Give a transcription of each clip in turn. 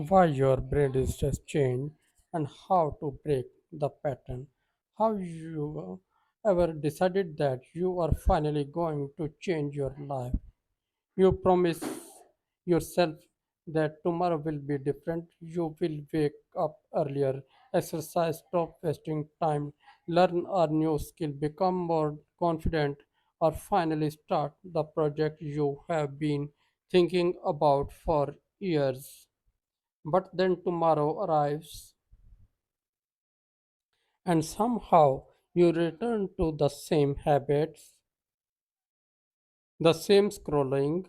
Why your brain is just changed and how to break the pattern. How you ever decided that you are finally going to change your life. You promise yourself that tomorrow will be different. You will wake up earlier, exercise, stop wasting time, learn a new skill, become more confident, or finally start the project you have been thinking about for years. But then tomorrow arrives, and somehow you return to the same habits, the same scrolling,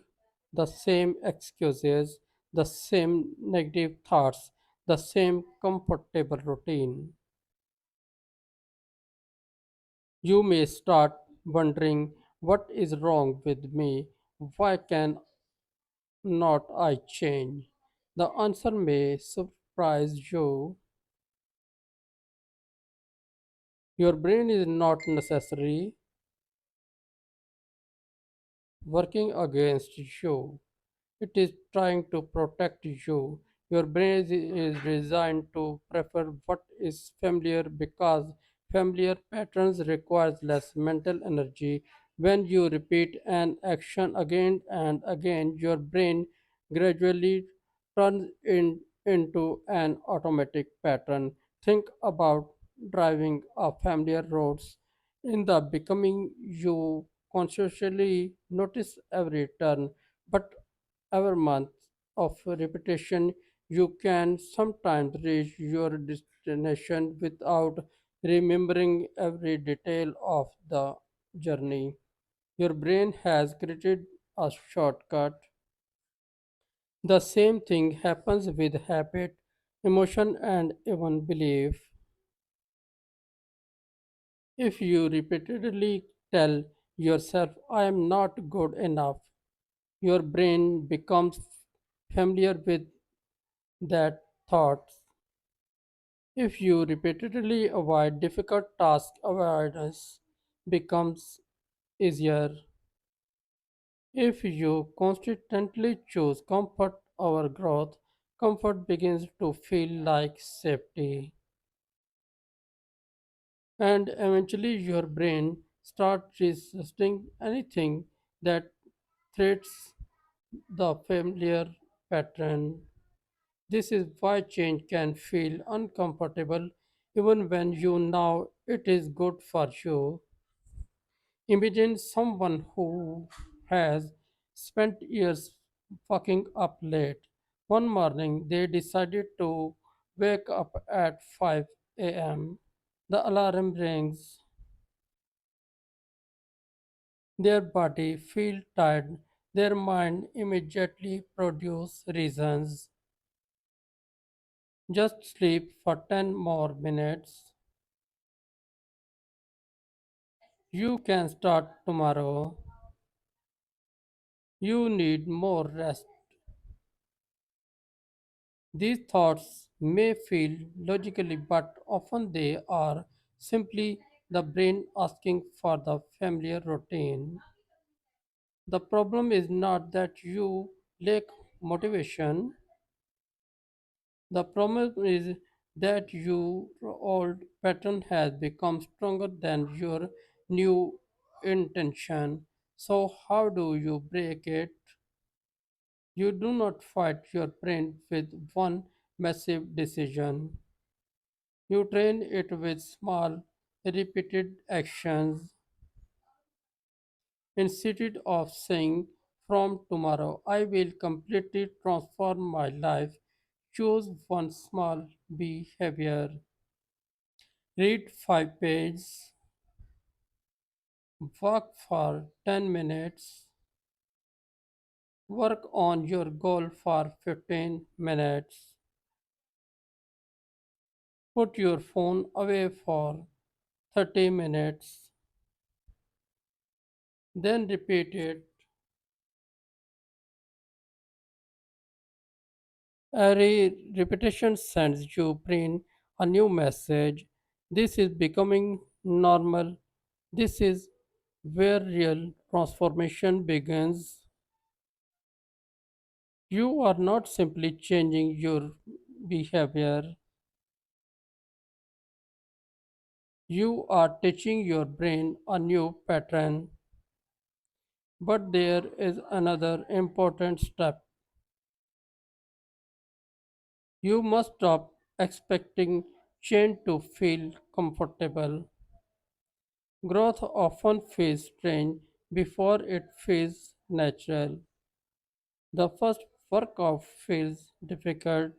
the same excuses, the same negative thoughts, the same comfortable routine. You may start wondering what is wrong with me? Why can not I change? The answer may surprise you. Your brain is not necessarily working against you. It is trying to protect you. Your brain is designed to prefer what is familiar because familiar patterns requires less mental energy. When you repeat an action again and again, your brain gradually turns into an automatic pattern. Think about driving a familiar roads. In the becoming, you consciously notice every turn, but every month of repetition, you can sometimes reach your destination without remembering every detail of the journey. Your brain has created a shortcut. The same thing happens with habit, emotion, and even belief. If you repeatedly tell yourself, I am not good enough, your brain becomes familiar with that thought. If you repeatedly avoid difficult tasks, avoidance becomes easier. If you consistently choose comfort over growth, comfort begins to feel like safety. And eventually, your brain starts resisting anything that threats the familiar pattern. This is why change can feel uncomfortable even when you know it is good for you. Imagine someone who has spent years waking up late. One morning they decided to wake up at 5 a.m. The alarm rings, their body feels tired, their mind immediately produces reasons. Just sleep for 10 more minutes. You can start tomorrow. You need more rest. These thoughts may feel logically, but often they are simply the brain asking for the familiar routine. The problem is not that you lack motivation, the problem is that your old pattern has become stronger than your new intention. So, how do you break it? You do not fight your brain with one massive decision. You train it with small, repeated actions. Instead of saying, from tomorrow I will completely transform my life, choose one small behavior. Read 5 pages, walk for 10 minutes, work on your goal for 15 minutes, put your phone away for 30 minutes, then repeat it. Every repetition sends your brain a new message. This is becoming normal. This is where real transformation begins. You are not simply changing your behavior. You are teaching your brain a new pattern. But there is another important step. You must stop expecting change to feel comfortable. Growth often feels strange before it feels natural. The first workout feels difficult.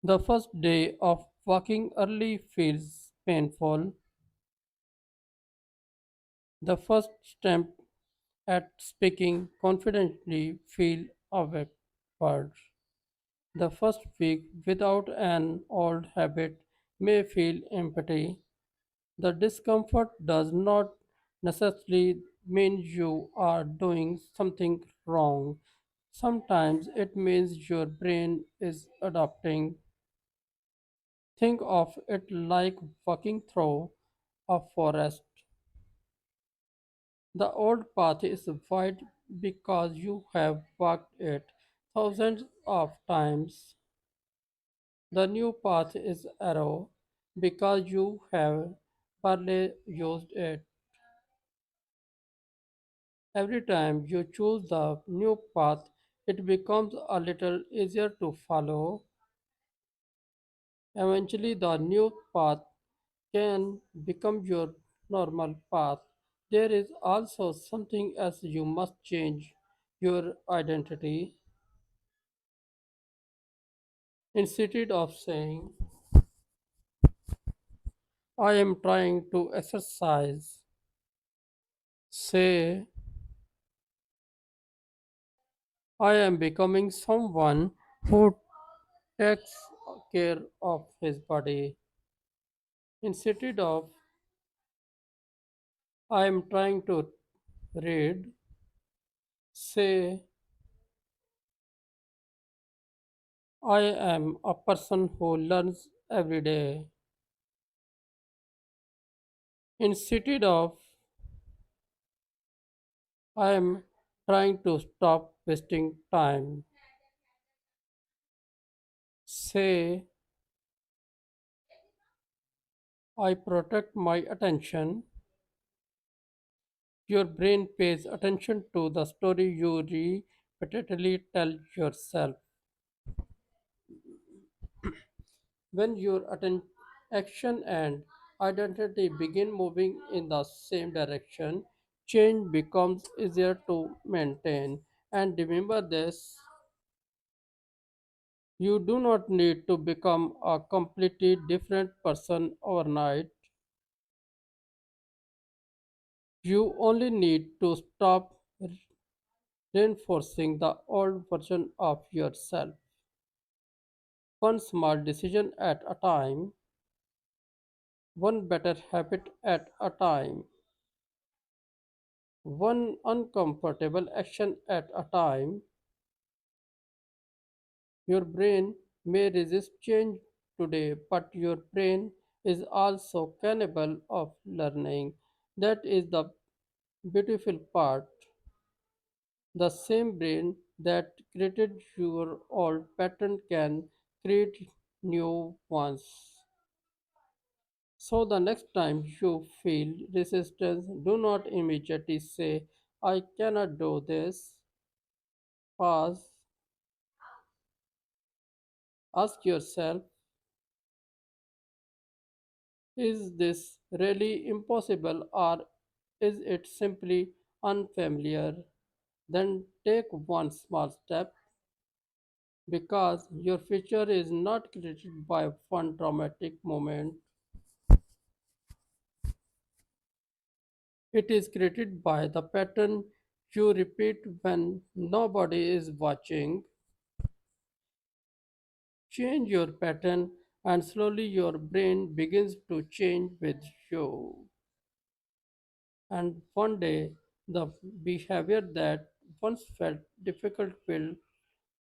The first day of walking early feels painful. The first step at speaking confidently feels awkward. The first week without an old habit may feel empty. The discomfort does not necessarily mean you are doing something wrong. Sometimes it means your brain is adapting. Think of it like walking through a forest. The old path is wide because you have walked it thousands of times. The new path is arrow because you have barely used it. Every time you choose the new path, it becomes a little easier to follow. Eventually, the new path can become your normal path. There is also something else you must change your identity. Instead of saying, I am trying to exercise, say, I am becoming someone who takes care of his body. Instead of I am trying to read, say I am a person who learns every day. Instead of I am trying to stop wasting time, say I protect my attention. Your brain pays attention to the story you repeatedly tell yourself. When your action and identity begin moving in the same direction, change becomes easier to maintain. And remember this, you do not need to become a completely different person overnight. You only need to stop reinforcing the old version of yourself. One small decision at a time, one better habit at a time, one uncomfortable action at a time. Your brain may resist change today, but your brain is also capable of learning. That is the beautiful part. The same brain that created your old pattern can create new ones. So the next time you feel resistance, do not immediately say, I cannot do this. Pause, ask yourself, is this really impossible or is it simply unfamiliar? Then take one small step because your future is not created by one dramatic moment. It is created by the pattern you repeat when nobody is watching. Change your pattern and slowly your brain begins to change with you. And one day, the behavior that once felt difficult will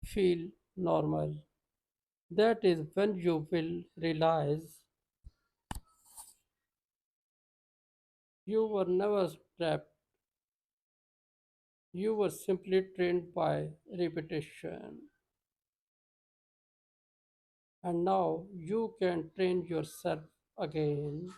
feel normal. That is when you will realize you were never trapped, you were simply trained by repetition. and now you can train yourself again.